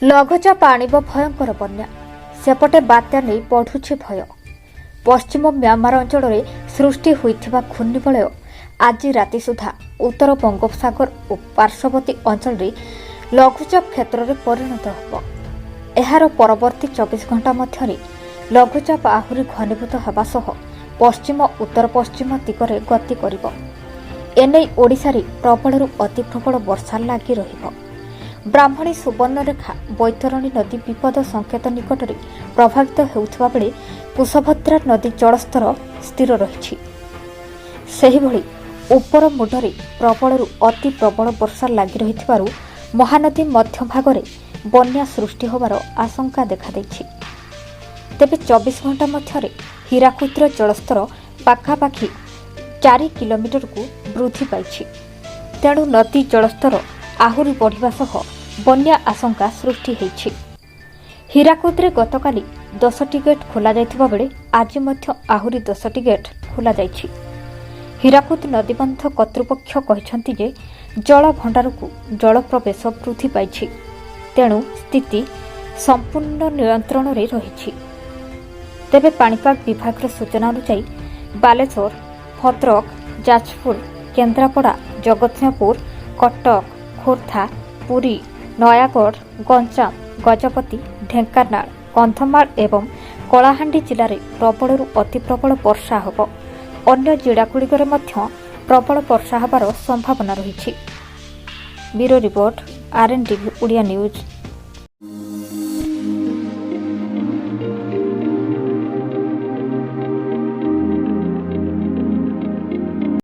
ଲଘୁଚାପ ଆଣିବ ଭୟଙ୍କର ବନ୍ୟା। ସେପଟେ ବାତ୍ୟା ନେଇ ବଢ଼ୁଛି ଭୟ। ପଶ୍ଚିମ म्यांमार ଅଞ୍ଚଳରେ ସୃଷ୍ଟି ହୋଇଥିବା ଘୂର୍ଣ୍ଣିବଳୟ ଆଜି ରାତି ସୁଦ୍ଧା ଉତ୍ତର ବଙ୍ଗୋପସାଗର ଓ ପାର୍ଶ୍ୱବର୍ତ୍ତୀ ଅଞ୍ଚଳରେ ଲଘୁଚାପ କ୍ଷେତ୍ରରେ ପରିଣତ ହେବ। ଏହାର ପରବର୍ତ୍ତୀ 24 ଘଣ୍ଟା ମଧ୍ୟରେ ଲଘୁଚାପ ଆହୁରି ଘନୀଭୂତ ହେବା ସହ ପଶ୍ଚିମ ଉତ୍ତର ପଶ୍ଚିମ ଦିଗରେ ଗତି କରିବ। ଏନେଇ ଓଡ଼ିଶାରେ ପ୍ରବଳରୁ ଅତି ପ୍ରବଳ ବର୍ଷା ଲାଗି ରହିବ। ବ୍ରାହ୍ମଣୀ ସୁବର୍ଣ୍ଣରେଖା ବୈତରଣୀ ନଦୀ ବିପଦ ସଂକେତ ନିକଟରେ ପ୍ରଭାବିତ ହେଉଥିବା ବେଳେ କୁଶଭଦ୍ରା ନଦୀ ଜଳସ୍ତର ସ୍ଥିର ରହିଛି। ସେହିଭଳି ଉପର ମୁଣ୍ଡରେ ପ୍ରବଳରୁ ଅତି ପ୍ରବଳ ବର୍ଷା ଲାଗି ରହିଥିବାରୁ ମହାନଦୀ ମଧ୍ୟଭାଗରେ ବନ୍ୟା ସୃଷ୍ଟି ହେବାର ଆଶଙ୍କା ଦେଖାଦେଇଛି। ତେବେ 24 ଘଣ୍ଟା ମଧ୍ୟରେ ହୀରାକୁଦର ଜଳସ୍ତର ପାଖାପାଖି 4 କିଲୋମିଟରକୁ ବୃଦ୍ଧି ପାଇଛି। ତେଣୁ ନଦୀ ଜଳସ୍ତର ଆହୁରି ବଢ଼ିବା ସହ ବନ୍ୟା ଆଶଙ୍କା ସୃଷ୍ଟି ହୋଇଛି। ହୀରାକୁଦରେ ଗତକାଲି 10ଟି ଗେଟ୍ ଖୋଲାଯାଇଥିବା ବେଳେ ଆଜି ମଧ୍ୟ ଆହୁରି 10ଟି ଗେଟ୍ ଖୋଲାଯାଇଛି। ହୀରାକୁଦ ନଦୀବନ୍ଧ କର୍ତ୍ତୃପକ୍ଷ କହିଛନ୍ତି ଯେ ଜଳଭଣ୍ଡାରକୁ ଜଳ ପ୍ରବେଶ ବୃଦ୍ଧି ପାଇଛି। ତେଣୁ ସ୍ଥିତି ସମ୍ପୂର୍ଣ୍ଣ ନିୟନ୍ତ୍ରଣରେ ରହିଛି। ତେବେ ପାଣିପାଗ ବିଭାଗର ସୂଚନା ଅନୁଯାୟୀ ବାଲେଶ୍ୱର, ଭଦ୍ରକ, ଯାଜପୁର, କେନ୍ଦ୍ରାପଡ଼ା, ଜଗତସିଂହପୁର, କଟକ, ଖୋର୍ଦ୍ଧା, ପୁରୀ, ନୟାଗଡ଼, ଗଞ୍ଜାମ, ଗଜପତି, ଢେଙ୍କାନାଳ, କନ୍ଧମାଳ ଏବଂ କଳାହାଣ୍ଡି ଜିଲ୍ଲାରେ ପ୍ରବଳରୁ ଅତି ପ୍ରବଳ ବର୍ଷା ହେବ। ଅନ୍ୟ ଜିଲ୍ଲାଗୁଡ଼ିକରେ ମଧ୍ୟ ପ୍ରବଳ ବର୍ଷା ହେବାର ସମ୍ଭାବନା ରହିଛି। Bureau report, RNTV Odia news.